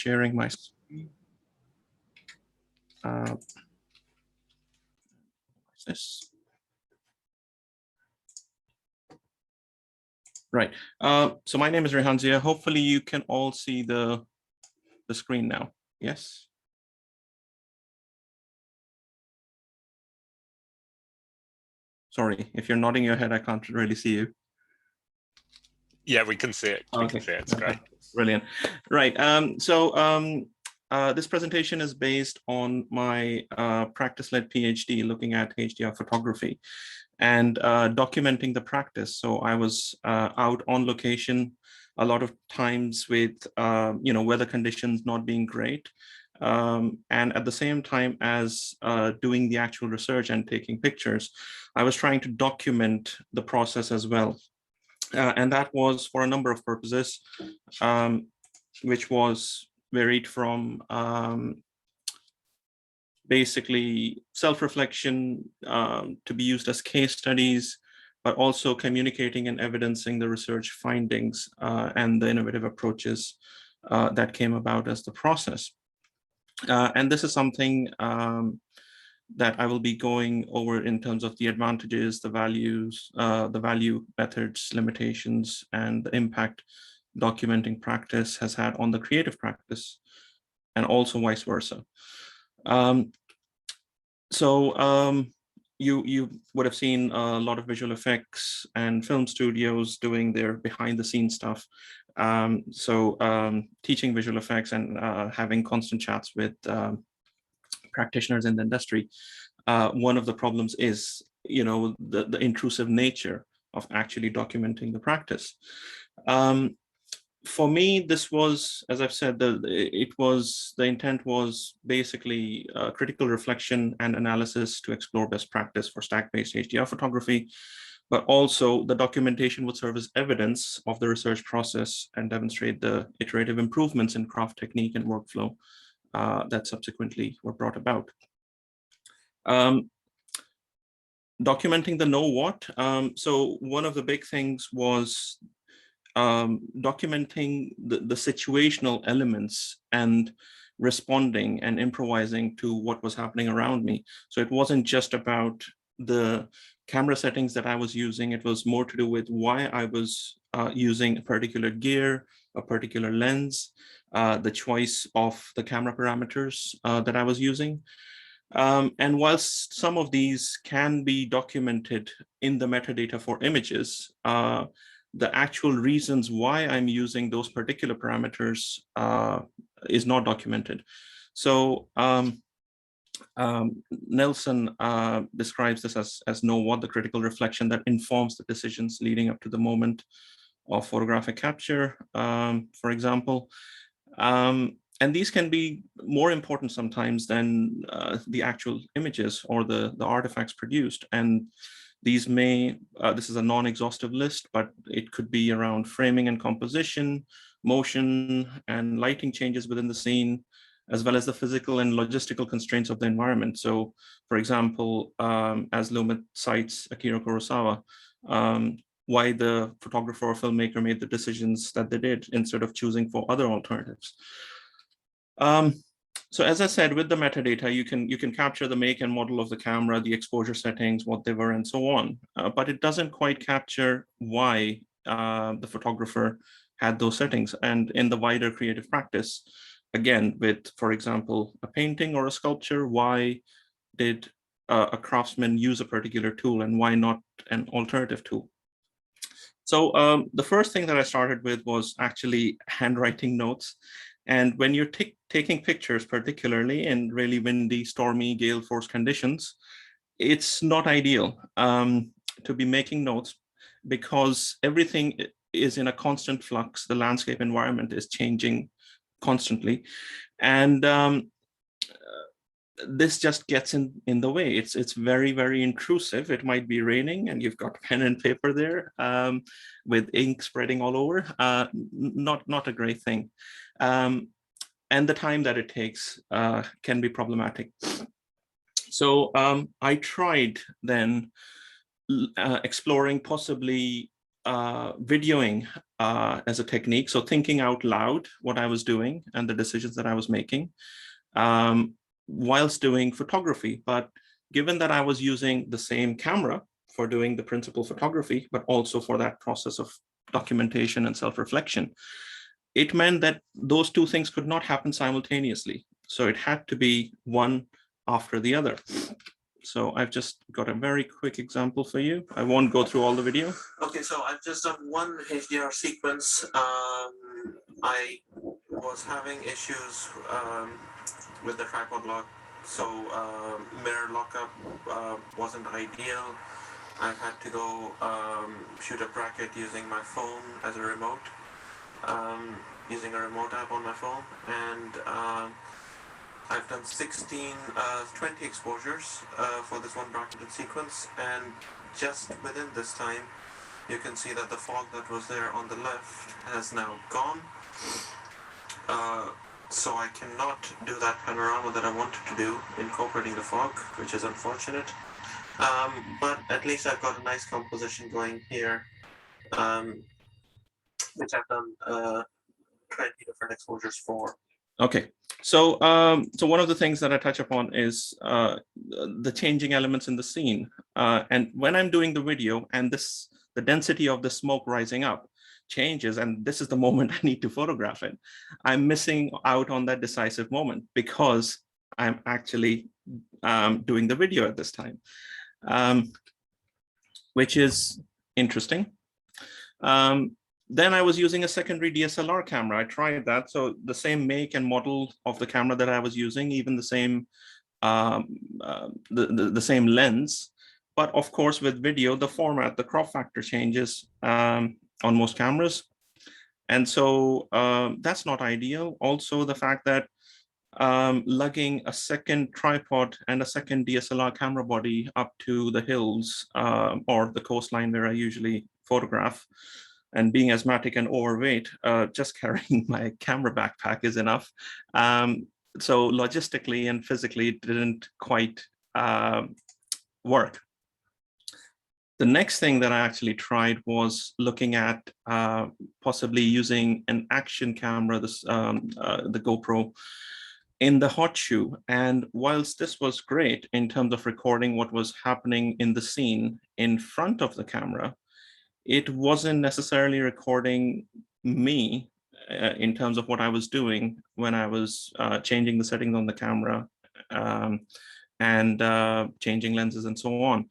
sharing my screen. This. Right. So my name is Rehan Zia. Hopefully you can all see the screen now. Yes. Sorry, if you're nodding your head, I can't really see you. Yeah, we can see it. We can see it. It's great. Brilliant. Right. This presentation is based on my practice-led PhD looking at HDR photography and documenting the practice. So I was out on location a lot of times with weather conditions not being great, and at the same time as doing the actual research and taking pictures, I was trying to document the process as well. And that was for a number of purposes, which was varied from basically self-reflection to be used as case studies, but also communicating and evidencing the research findings and the innovative approaches that came about as the process. And this is something that I will be going over in terms of the advantages, the values, the value, methods, limitations, and the impact documenting practice has had on the creative practice, and also vice versa. You would have seen a lot of visual effects and film studios doing their behind the scenes stuff. Teaching visual effects and having constant chats with practitioners in the industry. One of the problems is, the intrusive nature of actually documenting the practice. For me, this was, as I've said, the intent was basically critical reflection and analysis to explore best practice for stack-based HDR photography, but also the documentation would serve as evidence of the research process and demonstrate the iterative improvements in craft technique and workflow that subsequently were brought about. Documenting the know what. So one of the big things was documenting the situational elements and responding and improvising to what was happening around me. So it wasn't just about the camera settings that I was using. It was more to do with why I was using a particular gear, a particular lens, the choice of the camera parameters that I was using. And whilst some of these can be documented in the metadata for images, the actual reasons why I'm using those particular parameters is not documented. So Nelson describes this as know what, the critical reflection that informs the decisions leading up to the moment of photographic capture, for example. And these can be more important sometimes than the actual images or the artifacts produced. And these may, this is a non-exhaustive list, but it could be around framing and composition, motion and lighting changes within the scene, as well as the physical and logistical constraints of the environment. So, for example, as Lumet cites Akira Kurosawa, why the photographer or filmmaker made the decisions that they did instead of choosing for other alternatives. So as I said, with the metadata, you can capture the make and model of the camera, the exposure settings, what they were, and so on. But it doesn't quite capture why the photographer had those settings. And in the wider creative practice, again, with, for example, a painting or a sculpture, why did a craftsman use a particular tool and why not an alternative tool? So the first thing that I started with was actually handwriting notes. And when you're taking pictures, particularly in really windy, stormy, gale force conditions, it's not ideal to be making notes because everything is in a constant flux. The landscape environment is changing constantly. And this just gets in the way. It's very, very intrusive. It might be raining and you've got pen and paper there with ink spreading all over. Not a great thing. And the time that it takes can be problematic. So I tried then exploring possibly videoing as a technique. So thinking out loud what I was doing and the decisions that I was making whilst doing photography. But given that I was using the same camera for doing the principal photography, but also for that process of documentation and self-reflection, it meant that those two things could not happen simultaneously. So it had to be one after the other. So I've just got a very quick example for you. I won't go through all the video. Okay, so I've just done one HDR sequence. I was having issues with the tripod lock, so mirror lockup wasn't ideal. I had to go shoot a bracket using my phone as a remote, using a remote app on my phone, and I've done 20 exposures for this one bracketed sequence, and just within this time, you can see that the fog that was there on the left has now gone. So I cannot do that panorama that I wanted to do, incorporating the fog, which is unfortunate. But at least I've got a nice composition going here, which I've done 20 different exposures for. Okay, so so one of the things that I touch upon is the changing elements in the scene. And when I'm doing the video and the density of the smoke rising up changes, and this is the moment I need to photograph it, I'm missing out on that decisive moment because I'm actually doing the video at this time, which is interesting. Then I was using a secondary DSLR camera. I tried that. So the same make and model of the camera that I was using, even the same the same lens. But of course, with video, the format, the crop factor changes on most cameras. And so that's not ideal. Also, the fact that lugging a second tripod and a second DSLR camera body up to the hills or the coastline where I usually photograph, and being asthmatic and overweight, just carrying my camera backpack is enough. So logistically and physically, it didn't quite work. The next thing that I actually tried was looking at possibly using an action camera, the GoPro, in the hot shoe. And whilst this was great in terms of recording what was happening in the scene in front of the camera, it wasn't necessarily recording me in terms of what I was doing when I was changing the settings on the camera and changing lenses and so on.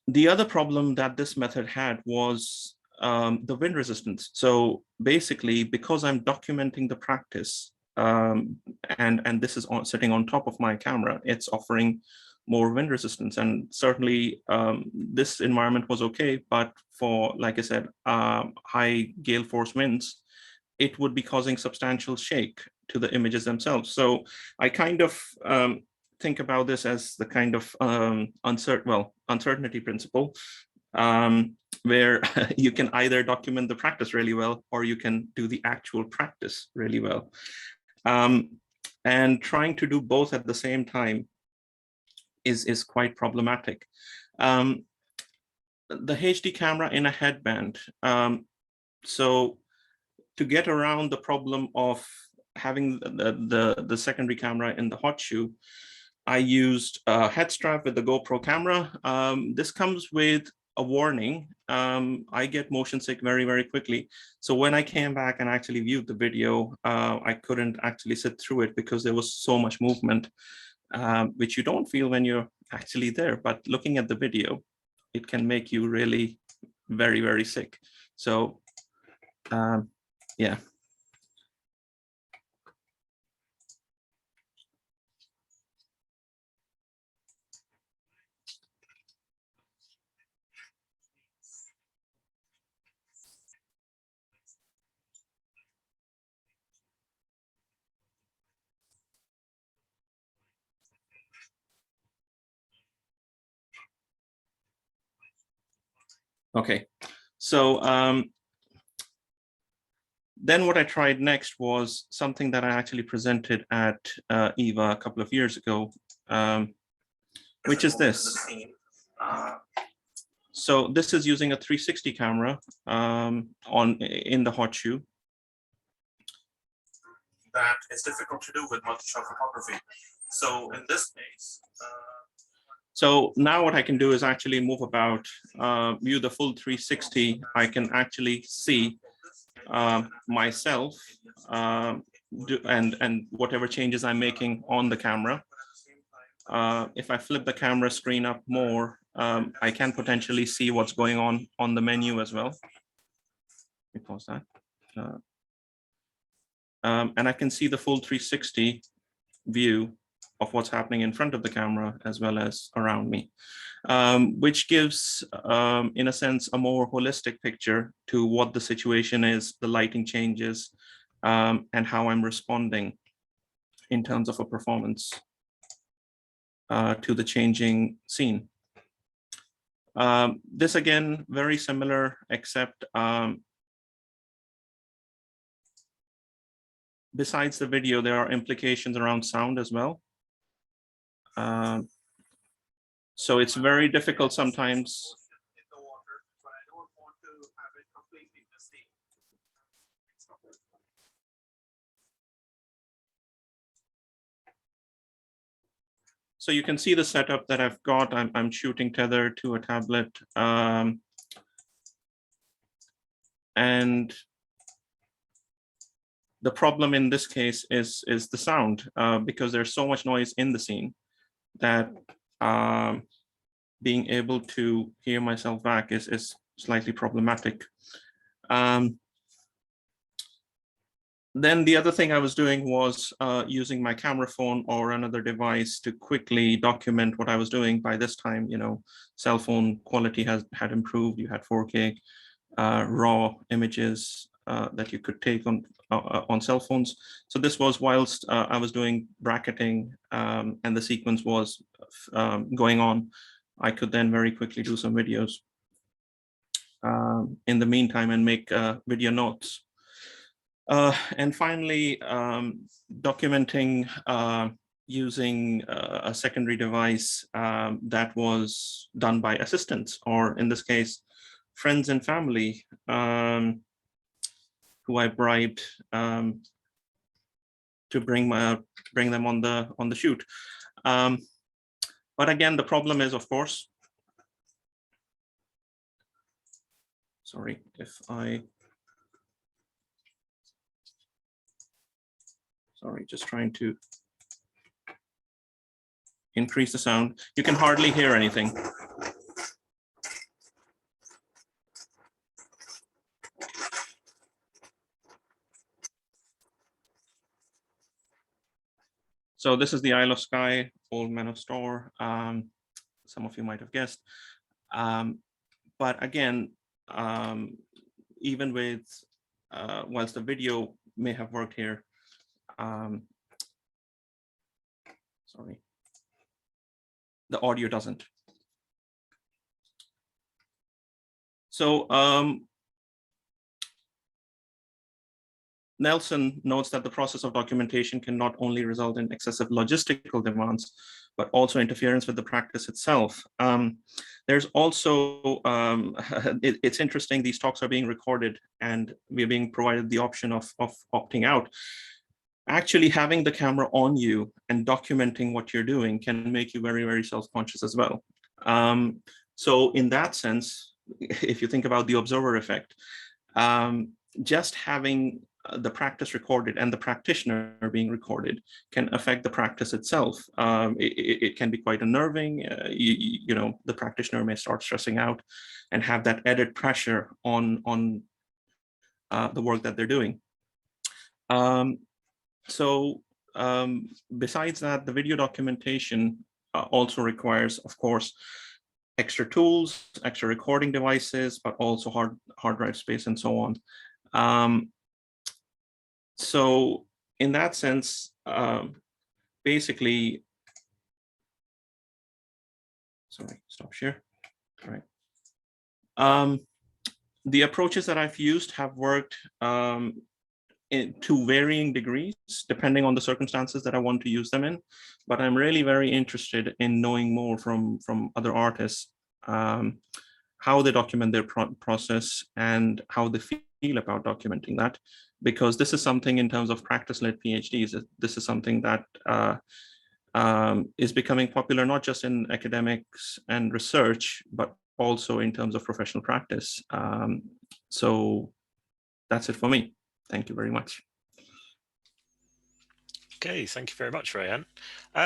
The other problem that this method had was the wind resistance. So basically, because I'm documenting the practice and this is sitting on top of my camera, it's offering more wind resistance. And certainly this environment was okay, but for, like I said, high gale force winds, it would be causing substantial shake to the images themselves. So I kind of think about this as the kind of uncertainty principle, where you can either document the practice really well, or you can do the actual practice really well. And trying to do both at the same time is quite problematic. The HD camera in a headband. So to get around the problem of having the secondary camera in the hot shoe, I used a head strap with the GoPro camera. This comes with a warning. I get motion sick very, very quickly. So when I came back and actually viewed the video, I couldn't actually sit through it because there was so much movement, which you don't feel when you're actually there. But looking at the video, it can make you really very, very sick. So yeah. Okay, so then what I tried next was something that I actually presented at EVA a couple of years ago, which is this. So this is using a 360 camera in the hot shoe. That is difficult to do with multi-shot photography. So in this case, so now what I can do is actually move about, view the full 360. I can actually see myself and whatever changes I'm making on the camera. If I flip the camera screen up more, I can potentially see what's going on the menu as well. Let me pause that. And I can see the full 360 view of what's happening in front of the camera as well as around me, which gives, in a sense, a more holistic picture to what the situation is, the lighting changes, and how I'm responding in terms of a performance to the changing scene. This again, very similar, except besides the video, there are implications around sound as well. So it's very difficult sometimes. So you can see the setup that I've got. I'm shooting tethered to a tablet. And the problem in this case is the sound, because there's so much noise in the scene that being able to hear myself back is slightly problematic. Then the other thing I was doing was using my camera phone or another device to quickly document what I was doing. By this time, cell phone quality had improved. You had 4K raw images that you could take on cell phones. So this was whilst I was doing bracketing and the sequence was going on. I could then very quickly do some videos in the meantime and make video notes. And finally, documenting using a secondary device that was done by assistants, or in this case, friends and family who I bribed to bring them on the shoot. But again, the problem is, of course, sorry if I. Sorry, just trying to increase the sound. You can hardly hear anything. So this is the Isle of Skye, Old Manor Store. Some of you might have guessed. But again, even with, whilst the video may have worked here, sorry, the audio doesn't. So Nelson notes that the process of documentation can not only result in excessive logistical demands, but also interference with the practice itself. There's also, it's interesting, these talks are being recorded and we're being provided the option of opting out. Actually having the camera on you and documenting what you're doing can make you very, very self-conscious as well. So in that sense, if you think about the observer effect, just having the practice recorded and the practitioner being recorded can affect the practice itself. It can be quite unnerving. The practitioner may start stressing out and have that added pressure on the work that they're doing. Besides that, the video documentation also requires, of course, extra tools, extra recording devices, but also hard drive space and so on. So in that sense, basically, sorry, stop share. All right. The approaches that I've used have worked to varying degrees, depending on the circumstances that I want to use them in. But I'm really very interested in knowing more from other artists how they document their process and how they feel about documenting that, because this is something in terms of practice-led PhDs, this is something that is becoming popular not just in academics and research, but also in terms of professional practice. So that's it for me. Thank you very much. Okay, thank you very much, Rehan.